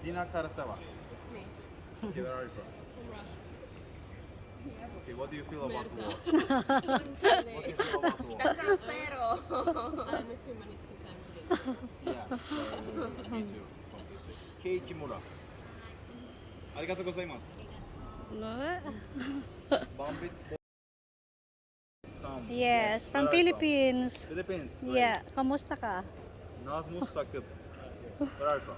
Dina Karaseva. It's me. Okay, where are you from? From Russia. Okay, what do you feel about the war? What do you feel about the war? I'm a humanist in time again. Yeah, me too. Kei Kimura. Arigatou gozaimasu. Bombit. Yes, from where are you Philippines. Philippines. Yeah, kamusta ka? Nazmus Sakib. Where are you from?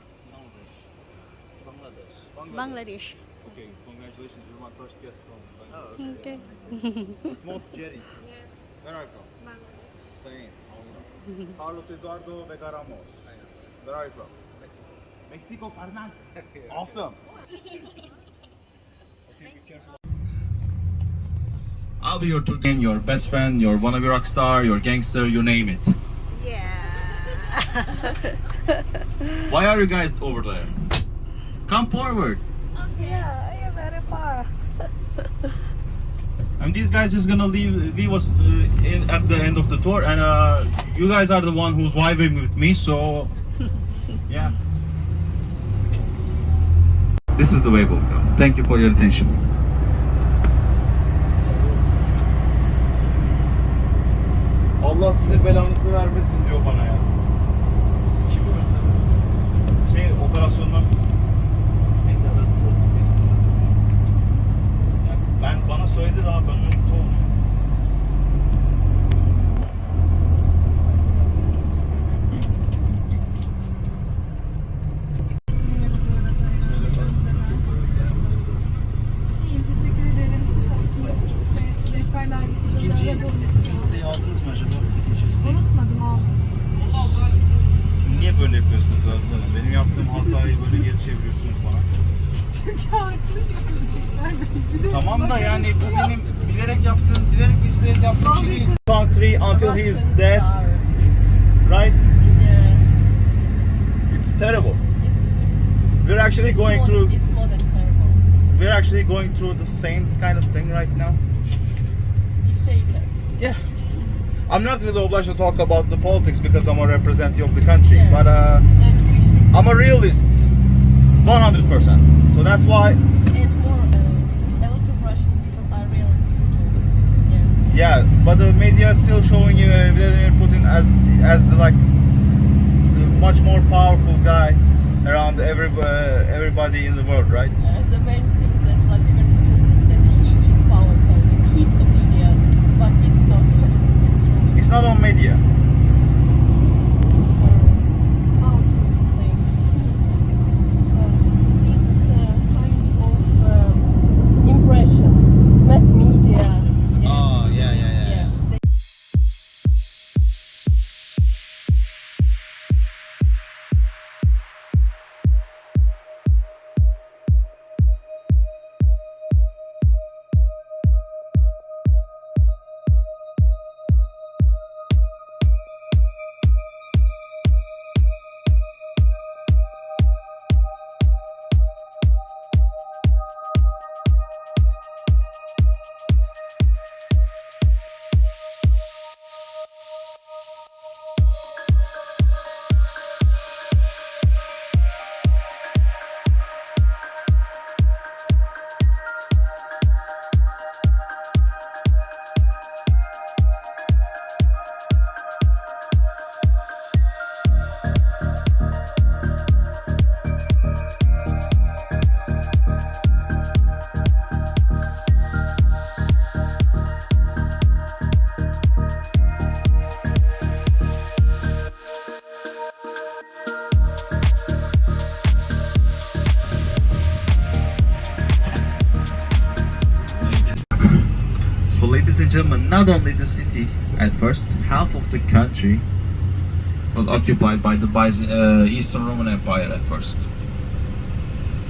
Bangladesh. Okay, congratulations. You're my first guest from Bangladesh. Okay. Smoked Jerry. Where are you from? Bangladesh. Same. Awesome. Carlos Eduardo Vegaramos. Where are you from? Mexico, carnal. Awesome. Okay, be careful. I'll be your tour guide, your best friend, your wannabe rock star, your gangster, you name it. Yeah. Why are you guys over there? Come forward. Yeah, you're very far. And these guys just gonna leave us at the end of the tour, and you guys are the one who's vibing with me, so yeah. This is the way we'll go. Thank you for your attention. Allah size belanızı vermesin diyor bana ya. Kim o? Şey, operasyonlar kısmı. Ben bana söyledi daha ben unuttum. İyiyim, teşekkür ederim. Siz nasılsınız? İşte rehberle ailesi böyle arada oluyorsunuz. İsteği aldınız mı acaba? İkinci isteği. Unutmadım oğlum. Niye böyle yapıyorsunuz Aslanım? Benim yaptığım hatayı böyle geri çeviriyorsunuz bana. Çünkü haklı çocuklar. Tamam da yani bu benim bilerek bir isteyerek yaptığım şey değil. Country until he is dead, right? It's terrible. We're actually going through. It's more than terrible. We're actually going through the same kind of thing right now. Dictator. Yeah. I'm not really obliged to talk about the politics because I'm a representative of the country, Yeah. but And we should. I'm a realist, 100%. So that's why, And more, a lot of Russian people are realists too. Yeah. yeah. But the media is still showing Vladimir Putin as the much more powerful guy around everybody in the world, right? The main thing that Vladimir Putin thinks that he is powerful. It's his opinion, but it's not true. It's not on media. How to explain? It's kind of impression, mass media. Oh, yeah. They So ladies and gentlemen, not only the city, at first, half of the country was occupied by the Eastern Roman Empire at first.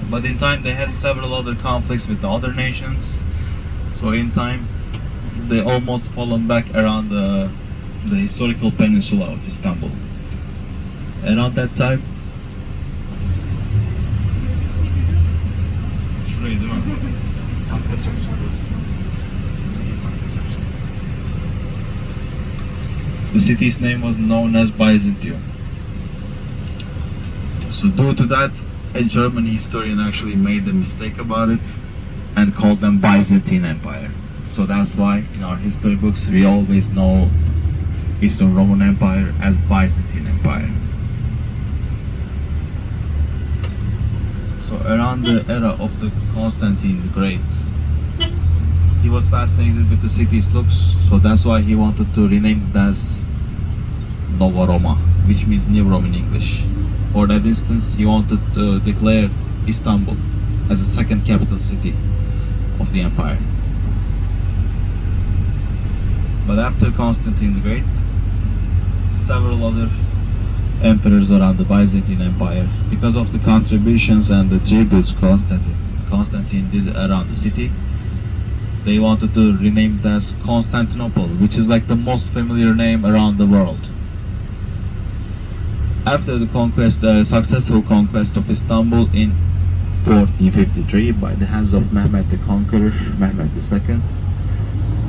But in time they had several other conflicts with the other nations. So in time, they almost fallen back around the historical peninsula of Istanbul. Around that time, şurayı değil mi? The city's name was known as Byzantium. So due to that, a German historian actually made a mistake about it and called them Byzantine Empire. So that's why in our history books we always know Eastern Roman Empire as Byzantine Empire. So around the era of the Constantine the Great, he was fascinated with the city's looks, so that's why he wanted to rename it as Nova Roma, which means New Rome in English. For that instance, he wanted to declare Istanbul as the second capital city of the empire. But after Constantine the Great, several other emperors around the Byzantine Empire, because of the contributions and the tributes Constantine did around the city, they wanted to rename it as Constantinople, which is like the most familiar name around the world. After the successful conquest of Istanbul in 1453 by the hands of Mehmed the Conqueror, Mehmed II,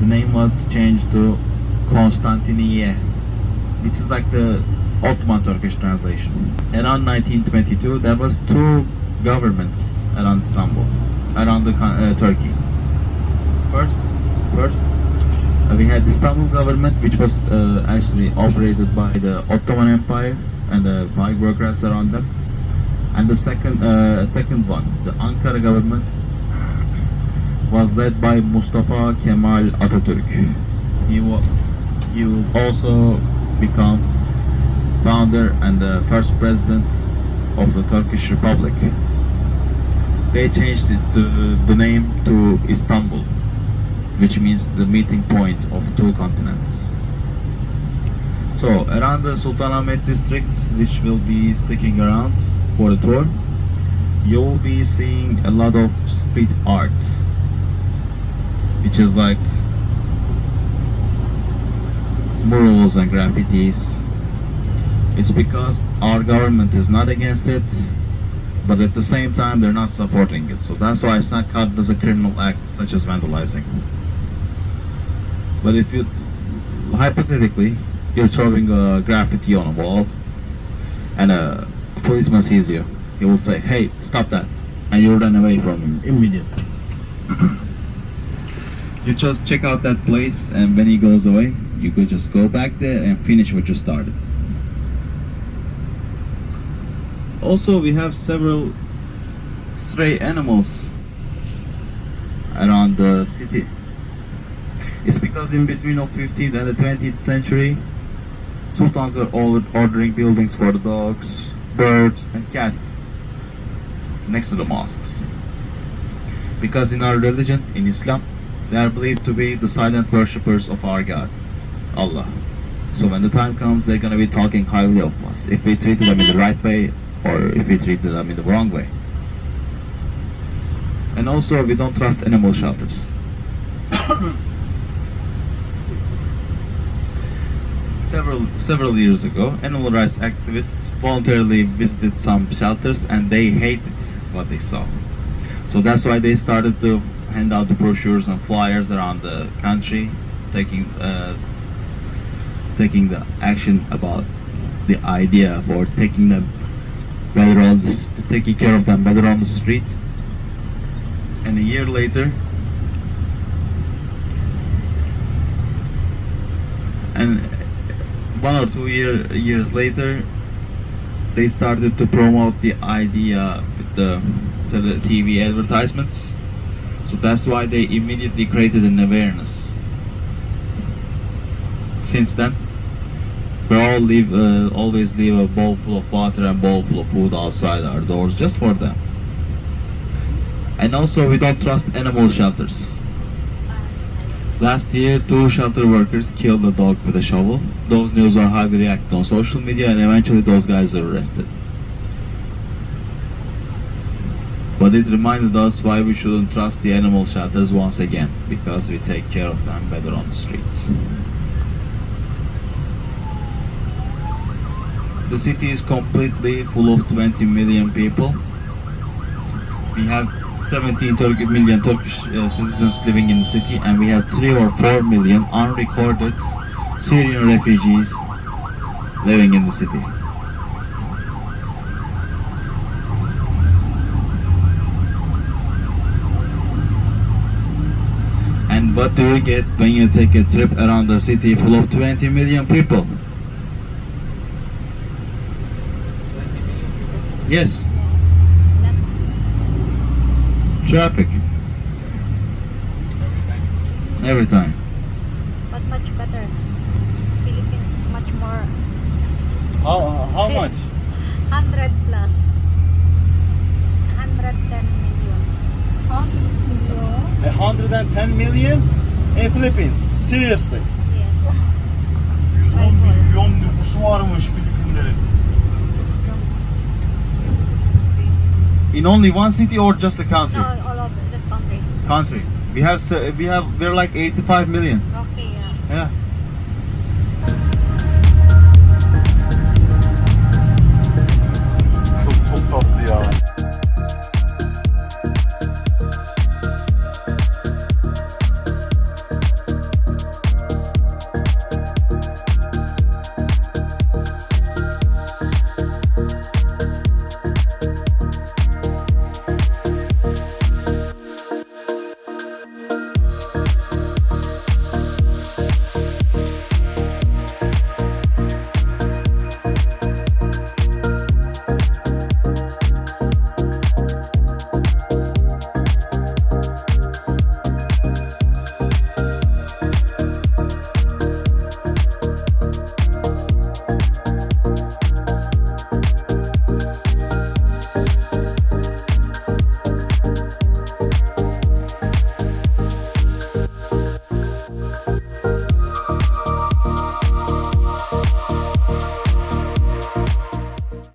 the name was changed to Constantiniye, which is like the Ottoman Turkish translation. Around 1922, there was two governments around Istanbul, around the Turkey. First, we had the Istanbul government, which was actually operated by the Ottoman Empire and the high bureaucrats around them. And the second one, the Ankara government, was led by Mustafa Kemal Atatürk. He will also become founder and the first president of the Turkish Republic. They changed the name to Istanbul, which means the meeting point of two continents. So around the Sultanahmet district, which will be sticking around for the tour, you'll be seeing a lot of street art, which is like murals and graffitis. It's because our government is not against it, but at the same time they're not supporting it. So that's why it's not caught as a criminal act such as vandalizing. But if you, hypothetically, you're throwing a graffiti on a wall and a policeman sees you, he will say, "Hey, stop that," and you run away from him immediately. You just check out that place, and when he goes away, you could just go back there and finish what you started. Also, we have several stray animals around the city. It's because in between of 15th and the 20th century, sultans were all ordering buildings for the dogs, birds and cats next to the mosques. Because in our religion, in Islam, they are believed to be the silent worshippers of our God, Allah. So when the time comes, they're going to be talking highly of us if we treated them in the right way or if we treated them in the wrong way. And also, we don't trust animal shelters. Several years ago, animal rights activists voluntarily visited some shelters and they hated what they saw. So that's why they started to hand out the brochures and flyers around the country, taking the action about the idea for taking care of them better on the street. And a year later, and 1 or 2 years later, they started to promote the idea with the TV advertisements. So that's why they immediately created an awareness. Since then, we always leave a bowl full of water and bowl full of food outside our doors just for them. And also, we don't trust animal shelters. Last year, 2 shelter workers killed a dog with a shovel. Those news are highly reacted on social media and eventually those guys are arrested. But it reminded us why we shouldn't trust the animal shelters once again, because we take care of them better on the streets. The city is completely full of 20 million people. We have 17 million Turkish citizens living in the city, and we have 3 or 4 million unrecorded Syrian refugees living in the city. And what do you get when you take a trip around a city full of 20 million people? 20 million people. Yes, Not traffic every time. but much better. Philippines is much more. How much? 100 plus. 110 million. 110 million in Philippines. Seriously. Yes. 110 milyon nüfusu varmış Filipinlerin. In only one city or just the country? No, all over the country. Country. We're like 85 million. Okay, yeah. Yeah.